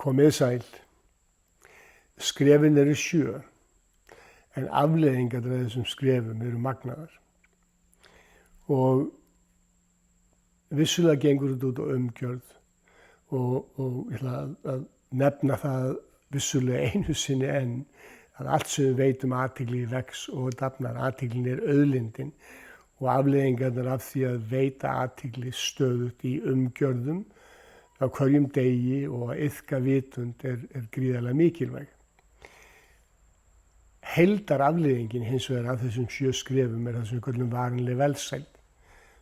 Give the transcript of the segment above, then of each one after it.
Komið sæl. Skrefin eru 7, en afleiðingar af þessum skrefum eru magnaðar. Og vissulega gengur þetta út á umgjörð og ég ætla að nefna það vissulega einu sinni enn að allt sem við veitum athygli vex og dafnar. Athyglin er auðlindin og afleiðingarnar af því að veita athygli stöðugt í umgjörðum á hverjum degi og að iðka vitund er gríðarlega mikilvæg. Heildarafleiðingin hins vegar af þessum 7 skrefum er það sem við köllum varanleg velsæld.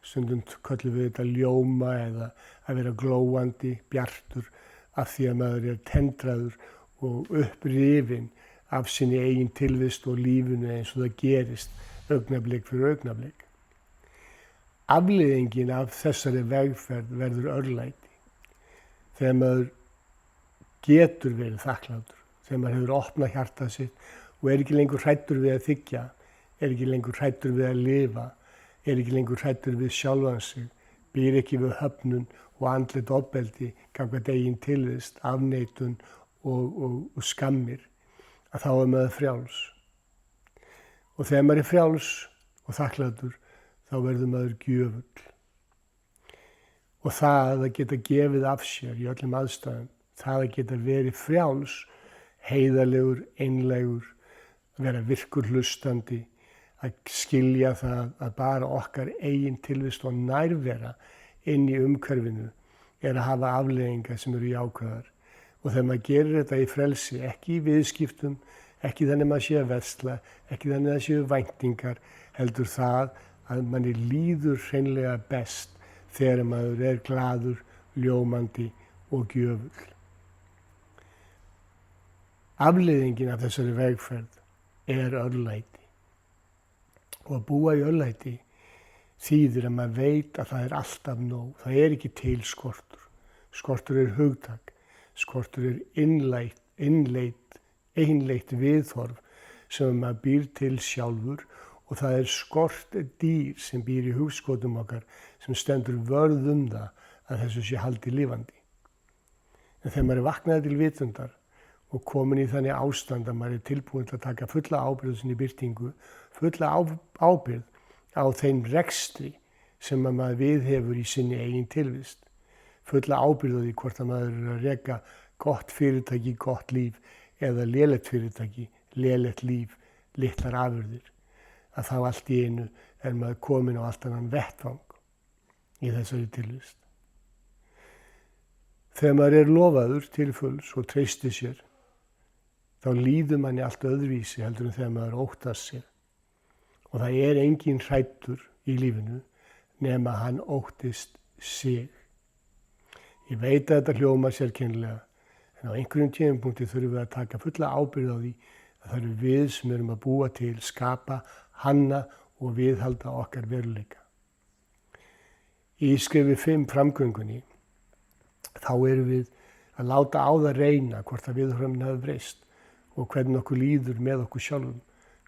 Stundum köllum við þetta ljóma eða að vera glóandi, bjartur af því að maður er tendraður og upprifinn af sinni eigin tilvist og lífinu eins og það gerist augnablik fyrir augnablik. Afleiðingin af þessari vegferð verður örlæti. Þegar maður getur verið þakklátur, þegar maður hefur opnað hjartað sitt og er ekki lengur hræddur við að þiggja, er ekki lengur hræddur við að lifa, er ekki lengur hræddur við sjálfan sig, býr ekki við höfnun og andlegt ofbeldi, gagnvart eigin tilvist, afneitun og skammir, að þá er maður frjáls. Og þegar maður er frjáls og þakklátur, þá verður maður gjöfull. Og það að geta gefið af sér í öllum aðstæðum, það að geta verið frjáls, heiðarlegur, einlægur, að vera virkur hlustandi, að skilja það að bara okkar eigin tilvist og nærvera inn í umhverfinu er að hafa afleiðingar sem eru jákvæðar. Og þegar maður gerir þetta í frelsi, ekki í viðskiptum, ekki þannig að maður sé að versla, ekki þannig að það séu væntingar, heldur það að manni líður hreinlega best þegar maður er glaður, ljómandi og gjöfull. Afleiðingin af þessari vegferð er örlæti. Og að búa í örlæti þýðir að maður veit að það er alltaf nóg. Það er ekki til skortur. Skortur er hugtak. Skortur er einleitt viðhorf sem maður býr til sjálfur. Og það er skort dýr sem býr í hugskotum okkar sem stendur vörð það að þessu sé haldið lifandi. En þegar maður er vaknaði til vitundar og komin í þannig ástand að maður er tilbúin til að taka fulla ábyrgð á sinni birtingu, fulla ábyrgð á þeim rekstri sem maður viðhefur í sinni eigin tilvist, fulla ábyrgð á því hvort að maður er að reka gott fyrirtæki, gott líf eða lélegt fyrirtæki, lélegt líf, litlar afurðir. Að þá allt í einu er maður komin á allt annan vettvang í þessari tilvist. Þegar maður er lofaður til fulls og treystir sér, þá líður manni allt öðruvísi heldur en þegar maður óttast sér. Og það er engin hræddur í lífinu nema hann óttist sig. Ég veit að þetta hljómar sérkennilega, en á einhverjum tímapunkti þurfum við að taka fulla ábyrgð á því að það eru við sem erum að búa til, skapa, hanna og viðhalda okkar veruleika. Í skrefi 5 framgöngunni þá erum við að láta á það reyna hvort að viðhorfin hafi breyst og hvernig okkur líður með okkur sjálfum,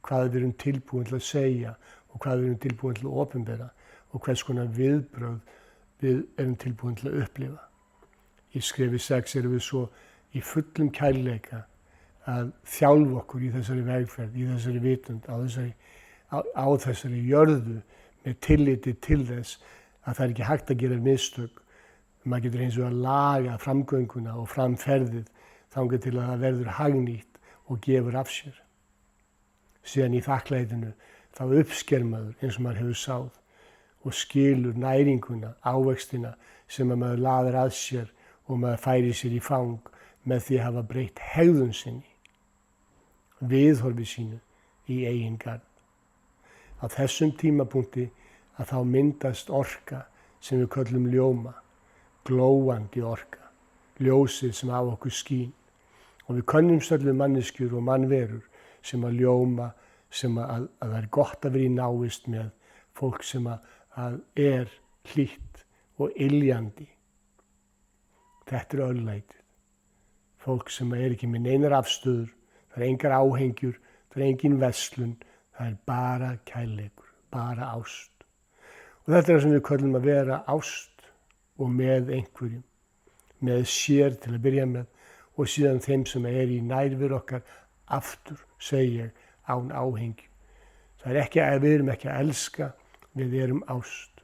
hvað við erum tilbúin til að segja og hvað við erum tilbúin til að opinbera og hvers konar viðbrögð við erum tilbúin til að upplifa. Í skrefi 6 erum við svo í fullum kærleika að þjálfa okkur í þessari vegferð, í þessari vitund, á þessari jörðu með tilliti til þess að það er ekki hægt að gera mistök. Maður getur eins og að laga framgönguna og framferðið þangað til að það verður hagnýtt og gefur af sér. Síðan í þakklætinu þá uppsker maður eins og maður hefur sáð og skilur næringuna, ávextina sem maður laðar að sér og maður færir sér í fang með því að hafa breytt hegðun sinni, viðhorfi sínu í eigin garð. Á þessum tímapunkti að þá myndast orka sem við köllum ljóma, glóandi orka, ljósið sem á okkur skín. Og við könnumst öll manneskjur og mannverur sem að ljóma, sem að það er gott að vera í návist með fólk sem að er hlýtt og iljandi. Þetta er örlætið. Fólk sem er ekki með neinar afstöður, það er engar áhengjur, það er engin verslun, það er bara kærleikur, bara ást. Og þetta er það sem við köllum að vera ást og með einhverjum, með sér til að byrja með og síðan þeim sem í nærveru okkar, aftur segi ég án áhengju. Það er ekki að við erum ekki að elska, við erum ást.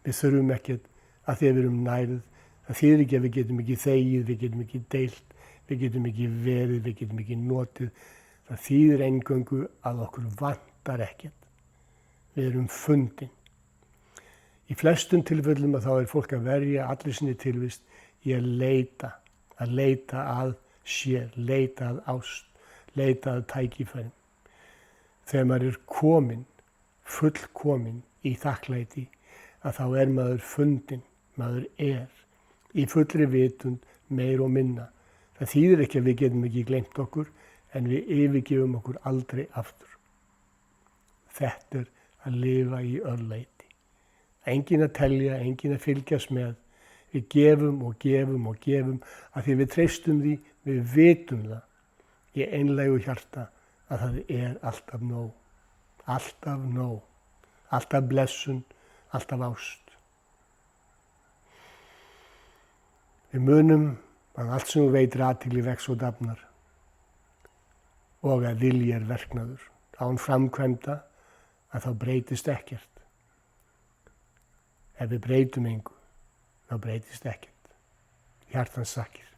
Við þurfum ekki að því að við erum nærð. Það þýðir ekki að við getum ekki þegið, við getum ekki deilt, við getum ekki verið, við getum ekki notið. Það þýðir eingöngu að okkur vantar ekkert. Við erum fundin. Í flestum tilfellum að þá er fólk að verja allir sinni tilvist í að leita að sér, leita að ást, leita að tækifærum. Þegar maður er komin, fullkomin í þakklæti, að þá er maður fundin, maður í fullri vitund, meir og minna. Það þýðir ekki að við getum ekki gleymt okkur, en við yfirgefum okkur aldrei aftur. Þetta er að lifa í örlæti. Engin að telja, engin að fylgjast með. Við gefum og gefum og gefum að því við treystum því, við vitum það í einlægu hjarta að það er alltaf nóg. Alltaf nóg. Alltaf blessun, alltaf ást. Við munum að allt sem þú veitir athygli vex og dafnar og að vilji er verknaður. Án framkvæmda að þá breytist ekkert. Ef við breytum engu, þá breytist ekkert. Hjartans þakkir.